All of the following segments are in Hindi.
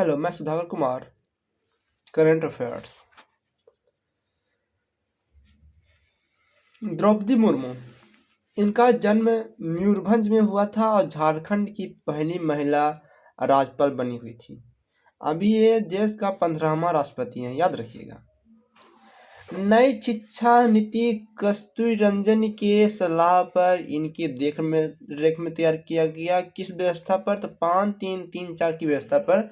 हेलो, मैं सुधाकर कुमार। Current affairs. द्रौपदी मुर्मू, इनका जन्म मयूरभंज में हुआ था और झारखंड की पहली महिला राज्यपाल बनी हुई थी। अभी ये देश का 15वां राष्ट्रपति हैं, याद रखिएगा। नई शिक्षा नीति कस्तूरी रंजन के सलाह पर इनकी रेख में तैयार किया गया। किस व्यवस्था पर? तो 5-3-3-4 की व्यवस्था पर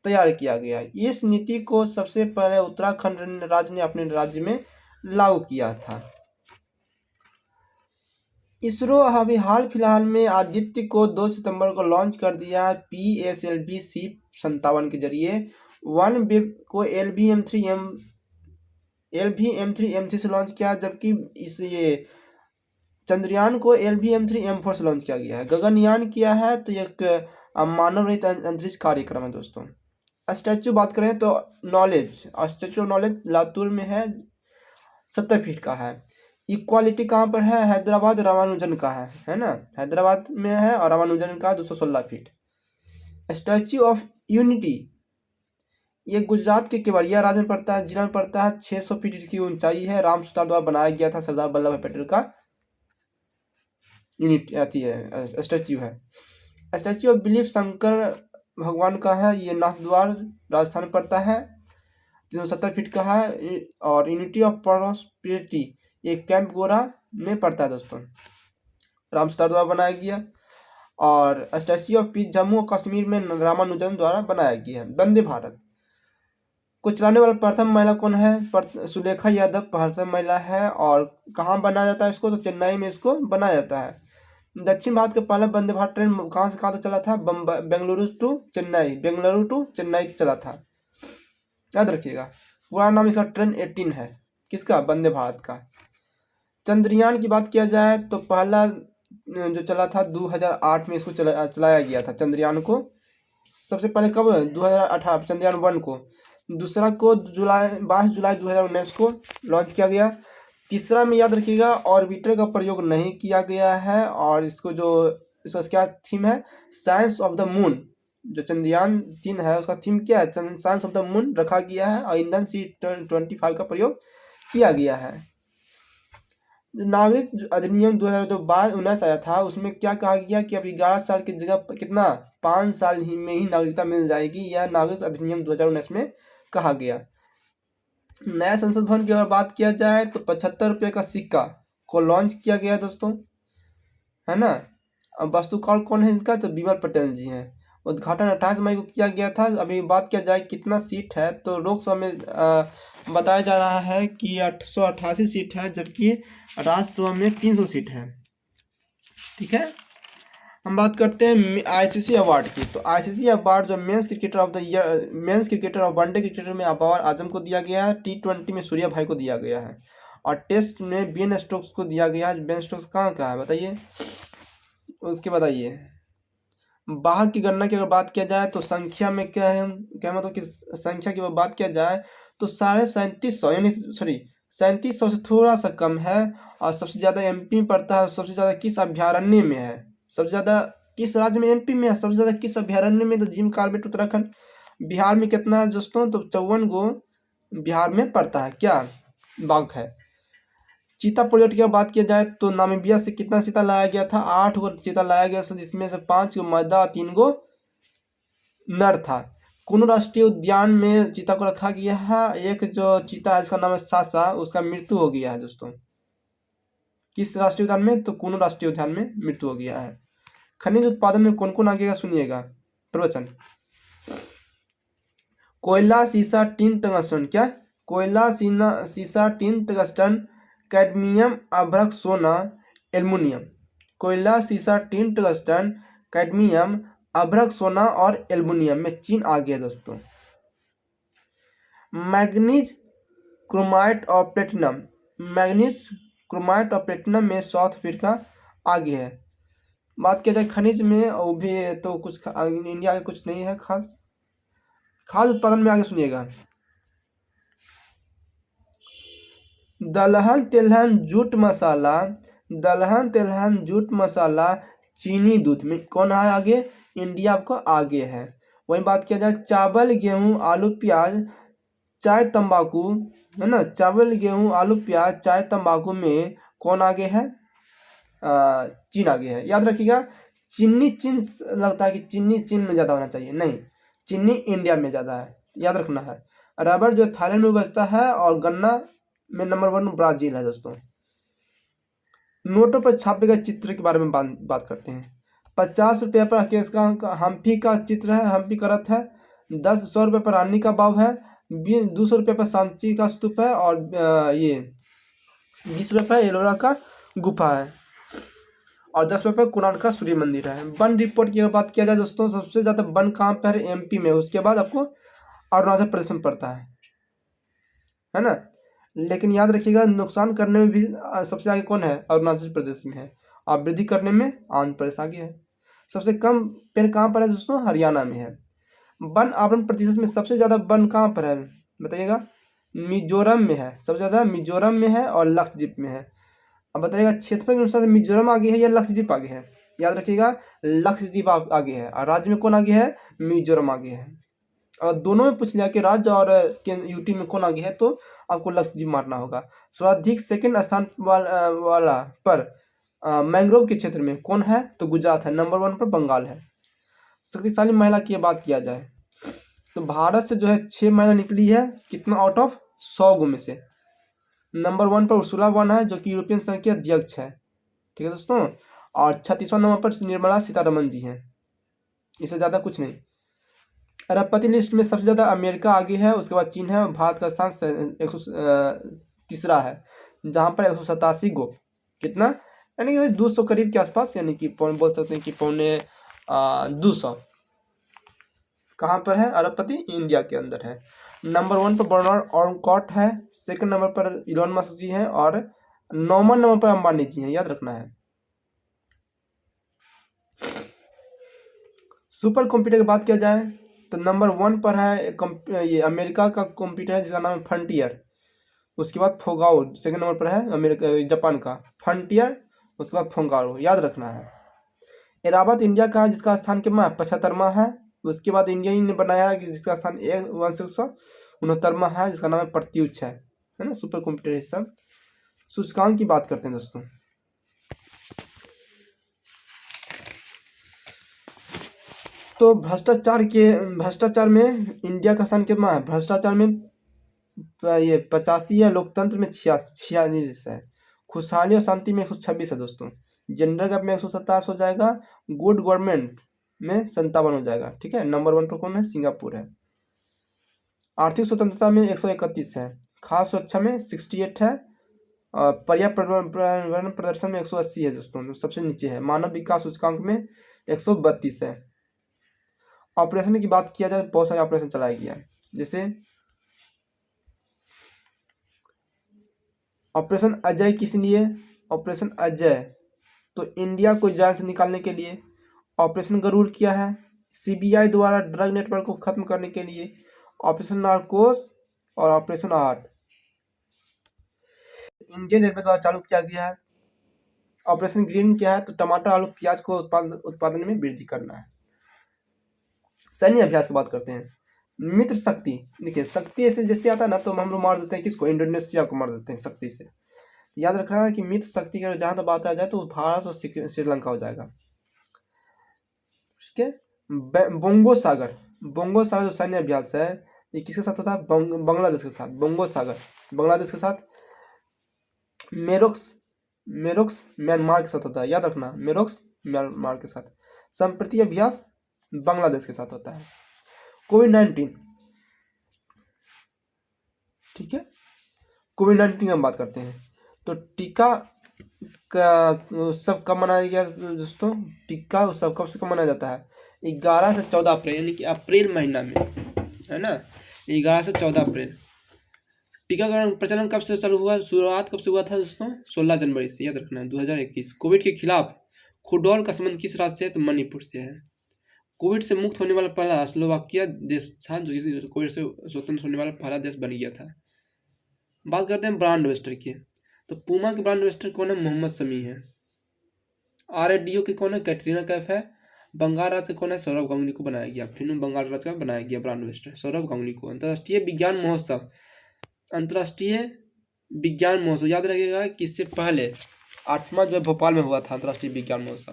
तैयार किया गया। इस नीति को सबसे पहले उत्तराखंड राज्य ने अपने राज्य में लागू किया था। इसरो अभी हाल फिलहाल में आदित्य को 2 सितंबर को लॉन्च कर दिया है PSLV-C57 के जरिए। OneWeb को LV-M3 से लॉन्च किया, जबकि ये चंद्रयान को LV-M3 से लॉन्च किया गया है। गगनयान किया है तो एक मानव रहित अंतरिक्ष कार्यक्रम है दोस्तों। स्टैचू बात करें तो स्टैचू ऑफ नॉलेज लातूर में है, 70 फीट का है। इक्वालिटी कहाँ पर है? हैदराबाद रामानुजन का है ना, हैदराबाद में है, और रामानुजन का 216 फीट। स्टैचू ऑफ यूनिटी ये गुजरात के केवड़िया राज्य में पड़ता है, जिला में पड़ता है। 600 फीट इसकी ऊंचाई है। राम सुतार द्वारा बनाया गया था, सरदार वल्लभ भाई पटेल का यूनिट आती है, स्टैचू है। स्टैचू ऑफ बिलीफ शंकर भगवान का है, ये नाथद्वार राजस्थान में पड़ता है, 370 फीट का है। और यूनिटी ऑफ प्रॉस्पेरिटी ये कैंप गोरा में पड़ता है दोस्तों, राम सुतार द्वारा बनाया गया। और स्टैचू ऑफ पीस जम्मू और कश्मीर में रामानुजन द्वारा बनाया गया है। वंदे भारत को चलाने वाला प्रथम महिला कौन है? सुलेखा यादव प्रथम महिला है। और कहाँ बनाया जाता है इसको? तो चेन्नई में इसको बनाया जाता है। दक्षिण भारत का पहला वंदे भारत ट्रेन कहाँ से कहाँ तक चला था? बेंगलुरु टू चेन्नई चला था, याद रखिएगा। पूरा नाम इसका ट्रेन 18 है, किसका? वंदे भारत का। चंद्रयान की बात किया जाए तो पहला जो चला था 2008 में इसको चलाया गया था चंद्रयान को। सबसे पहले कब? 2018 चंद्रयान 1 को। दूसरा को 22 जुलाई 2019 को लॉन्च किया गया। तीसरा में याद रखिएगा ऑर्बिटर का प्रयोग नहीं किया गया है। और इसको इसका क्या थीम है? Science of the moon. जो चंद्रयान 3 है उसका थीम क्या है? साइंस ऑफ द मून रखा गया है। और ईंधन C25 का प्रयोग किया गया है। नागरिक अधिनियम 2019 आया था, उसमें क्या कहा गया कि अब 11 साल की जगह कितना 5 साल ही में ही नागरिकता मिल जाएगी। यह नागरिक अधिनियम 2019 में कहा गया। नया संसद भवन की अगर बात किया जाए तो 75 रुपये का सिक्का को लॉन्च किया गया दोस्तों, है ना। अब वास्तुकार कौन है इसका? तो बिमल पटेल जी हैं। उद्घाटन 28 मई को किया गया था। अभी बात किया जाए कितना सीट है तो लोकसभा में बताया जा रहा है कि 888 सीट है, जबकि राज्यसभा में 300 सीट है। ठीक है, हम बात करते हैं ICC अवार्ड की। तो ICC अवार्ड जो men's cricketer of the year, men's cricketer और वनडे क्रिकेटर में अबार आजम को दिया गया है। T20 में सूर्या भाई को दिया गया है। और टेस्ट में बेन स्टोक्स को दिया गया है। बेन स्टोक्स कहाँ का है बताइए, उसके बताइए। बाघ की गणना की अगर बात किया जाए तो संख्या में क्या है, क्या मतलब कि संख्या की बात किया जाए तो 3750 यानी 3700 से थोड़ा सा कम है। और सबसे ज़्यादा MP में पड़ता है। सबसे ज़्यादा किस अभ्यारण्य में है? सबसे ज़्यादा किस राज्य में? MP में है। सबसे ज़्यादा किस अभ्यारण्य में? तो जिम कॉर्बेट उत्तराखंड। बिहार में कितना है दोस्तों? तो 54 गो बिहार में पड़ता है क्या बाघ है। चीता प्रोजेक्ट की बात किया जाए तो नामीबिया से कितना चीता लाया गया था? 8 गो चीता लाया गया था, जिसमें से 5 गो मादा 3 गो नर था। कुनु राष्ट्रीय उद्यान में चीता को रखा गया है। एक जो चीता है इसका नाम है सासा, उसका मृत्यु हो गया है दोस्तों। किस राष्ट्रीय उद्यान में? तो कुनु राष्ट्रीय उद्यान में मृत्यु हो गया है। खनिज उत्पादन में कौन कौन आगेगा सुनिएगा प्रवचन। कोयला, सीसा, टिन, टंगस्टन। क्या? कोयला, सीसा, टिन, टंगस्टन, कैडमियम, अभ्रक, सोना, एल्युमिनियम। कोयला, सीसा, टिन, टंगस्टन, कैडमियम, अभ्रक, सोना और एल्युमिनियम में चीन आगे है दोस्तों। मैग्नीज, क्रोमाइट और प्लेटिनम। मैग्नीज, क्रोमाइट और प्लेटिनम में साउथ अफ्रीका आगे है। बात किया जाए खनिज में, वो भी तो कुछ इंडिया के कुछ नहीं है खास। खाद्य उत्पादन में आगे सुनिएगा। दलहन, तेलहन, जूट मसाला, दलहन, तेलहन, जूट मसाला, चीनी, दूध में कौन है आगे? इंडिया आपको आगे है। वहीं बात किया जाए चावल गेहूं आलू प्याज चाय तंबाकू, है ना, चावल गेहूं आलू प्याज चाय तंबाकू में कौन आगे है? चीन आगे है। याद रखिएगा, चीनी चीन लगता है कि चीनी चीन में ज़्यादा होना चाहिए, नहीं, चीनी इंडिया में ज़्यादा है, याद रखना है। रबर जो थाईलैंड में बचता है और गन्ना में नंबर 1 ब्राज़ील है दोस्तों। नोटों पर छापे गए चित्र के बारे में बात करते हैं। 50 रुपये पर इसका हम्पी का चित्र है, हम्पी का रथ है। 100 रुपये पर रानी का बाव है। 200 रुपये पर सांची का स्तूप है। और ये 20 रुपये पर एलोरा का गुफा है। और 10 रुपये पर कोणार्क का सूर्य मंदिर है। वन रिपोर्ट की अगर बात किया जाए दोस्तों, सबसे ज़्यादा वन कहाँ पर है? एमपी में। उसके बाद आपको अरुणाचल प्रदेश में पड़ता है ना। लेकिन याद रखिएगा, नुकसान करने में भी सबसे आगे कौन है? अरुणाचल प्रदेश में है। और वृद्धि करने में आंध्र प्रदेश आगे है। सबसे कम पेड़ कहाँ पर है दोस्तों? हरियाणा में है। वन आवरण प्रतिशत में सबसे ज़्यादा वन कहाँ पर है बताइएगा? मिजोरम में है, सबसे ज़्यादा मिजोरम में है और लक्षद्वीप में है। अब बताइएगा, क्षेत्रफल के अनुसार मिजोरम आगे है या लक्षद्वीप आगे है? याद रखिएगा, लक्षद्वीप आगे है। और राज्य में कौन आगे है? मिजोरम आगे है। और दोनों में पूछ लिया कि राज्य और यूटी में कौन आगे है, तो आपको लक्षद्वीप मारना होगा। सर्वाधिक सेकंड स्थान वाला पर मैंग्रोव के क्षेत्र में कौन है? तो गुजरात है। नंबर 1 पर बंगाल है। शक्तिशाली महिला की बात किया जाए तो भारत से जो है 6 महिला निकली है, कितना आउट ऑफ 100 में से। नंबर 1 पर उर्सुला वन है, जो कि यूरोपियन संघ के अध्यक्ष है, ठीक है दोस्तों। और 36वां नंबर पर निर्मला सीतारमण जी हैं, इससे ज़्यादा कुछ नहीं। अरबपति लिस्ट में सबसे ज़्यादा अमेरिका आगे है, उसके बाद चीन है, और भारत का स्थान 103 है, जहाँ पर 187 गो, कितना, यानी कि 200 करीब के आसपास, यानी कि बोल सकते हैं कि 250 कहाँ पर है? अरबपति इंडिया के अंदर है। नंबर 1 पर बर्नार्ड ऑर्नकॉट है, सेकंड नंबर पर इलॉन मस्क जी हैं, और 9वां नंबर पर अंबानी जी हैं, याद रखना है। सुपर कंप्यूटर की बात किया जाए तो नंबर 1 पर है ये अमेरिका का कंप्यूटर है, जिसका नाम है फ्रंटियर। उसके बाद फोगाओ सेकंड नंबर पर है, अमेरिका जापान का फ्रंटियर। उसके बाद फोगाओ, याद रखना है। एरावत इंडिया का है, जिसका स्थान कितना? 75वां है। उसके बाद इंडिया ही ने बनाया है, जिसका स्थान 169वां है, जिसका नाम है प्रत्युष है ना। सुपर कंप्यूटर ये सब। सूचकांक की बात करते हैं दोस्तों। तो भ्रष्टाचार में इंडिया का स्थान कितना है? भ्रष्टाचार में ये 85 है, लोकतंत्र में 46 है, खुशहाली और शांति में 126 है दोस्तों। जेंडर गैप में 127 हो जाएगा, गुड गवर्नमेंट में 57 हो जाएगा, ठीक है। नंबर 1 पर कौन है? सिंगापुर है। आर्थिक स्वतंत्रता में 131 है, खाद्य सुरक्षा में 68 है, और पर्यावरण प्रदर्शन में 180 है दोस्तों, सबसे नीचे है। मानव विकास सूचकांक में 132 है। ऑपरेशन की बात किया जाए, बहुत सारे ऑपरेशन चलाया गया, जैसे ऑपरेशन अजय किस लिए? ऑपरेशन अजय तो इंडिया को जान से निकालने के लिए। ऑपरेशन गरुड़ किया है सीबीआई द्वारा ड्रग नेटवर्क को खत्म करने के लिए। ऑपरेशन नार्कोस और ऑपरेशन आर्ट इंडियन रेलवे द्वारा चालू किया गया है। ऑपरेशन ग्रीन क्या है? तो टमाटर आलू प्याज को उत्पादन में वृद्धि करना है। सैन्य अभ्यास की बात करते हैं। मित्र शक्ति, देखिए शक्ति ऐसे जैसे आता है ना, तो हम लोग मार देते हैं किसको? इंडोनेशिया को मार देते हैं शक्ति से। याद रखना है कि मित्र शक्ति का जहां तक बात आ जाए तो भारत और श्रीलंका हो जाएगा, ठीक है। बोंगो सागर जो सैन्य अभ्यास है, ये किसके साथ होता है? बांग्लादेश के साथ। बोंगो सागर बांग्लादेश के साथ। मेरोक्स म्यांमार के साथ होता है, याद रखना, मेरोक्स म्यांमार के साथ। संप्रति अभ्यास बांग्लादेश के साथ होता है। कोविड-19, ठीक है, कोविड-19 की हम बात करते हैं। तो टीका का उत्सव कब मनाया गया दोस्तों? टीका उत्सव कब से कब मनाया जाता है? 11 से 14 अप्रैल, यानी कि अप्रैल महीना में, है ना। 11 से 14 अप्रैल। टीकाकरण प्रचलन कब से चालू हुआ? शुरुआत कब से हुआ था दोस्तों? 16 जनवरी से, याद रखना है, 2021। कोविड के खिलाफ खुडौल का संबंध किस राज्य से है? तो मणिपुर से है। कोविड से मुक्त होने वाला पहला स्लोवाकिया देश था, जो कोविड से स्वतंत्र होने वाला पहला देश बन गया था। बात करते हैं ब्रांड एम्बेसडर की। तो पूमा के ब्रांड एम्बेसडर कौन है? मोहम्मद शमी है। RADO के कौन है? कैटरीना कैफ है। बंगाल राज्य कौन है? सौरभ गांगुली को बनाया गया। फिल्म बंगाल राज्य का बनाया गया ब्रांड एम्बेसडर सौरभ गांगुली को। अंतर्राष्ट्रीय विज्ञान महोत्सव, अंतर्राष्ट्रीय विज्ञान महोत्सव याद रखिएगा किससे पहले 8वां जो भोपाल में हुआ था अंतर्राष्ट्रीय विज्ञान महोत्सव।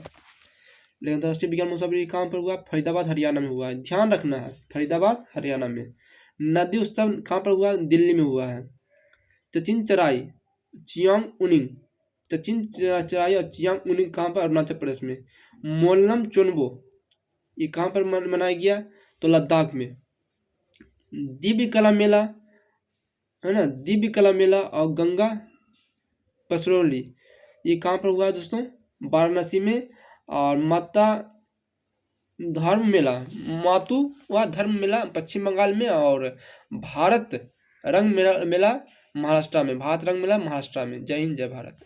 लेकिन अंतर्राष्ट्रीय विज्ञान महोत्सव कहाँ पर हुआ? फरीदाबाद हरियाणा में हुआ है, ध्यान रखना है, फरीदाबाद हरियाणा में। नदी उत्सव कहाँ पर हुआ? दिल्ली में हुआ है। चचिन चराई चियांग उनिंग, चचिन चराई और चियांग उनिंग कहाँ पर? अरुणाचल प्रदेश में। मोलम चोनबो ये कहाँ पर मनाया गया? तो लद्दाख में। दिव्य कला मेला है ना, दिव्य कला मेला और गंगा पसरोली ये कहाँ पर हुआ है दोस्तों? वाराणसी में। और माता धर्म मेला, मातु व धर्म मेला पश्चिम बंगाल में। और भारत रंग मेला महाराष्ट्र में, भारत रंग मेला महाराष्ट्र में। जय हिंद जय भारत।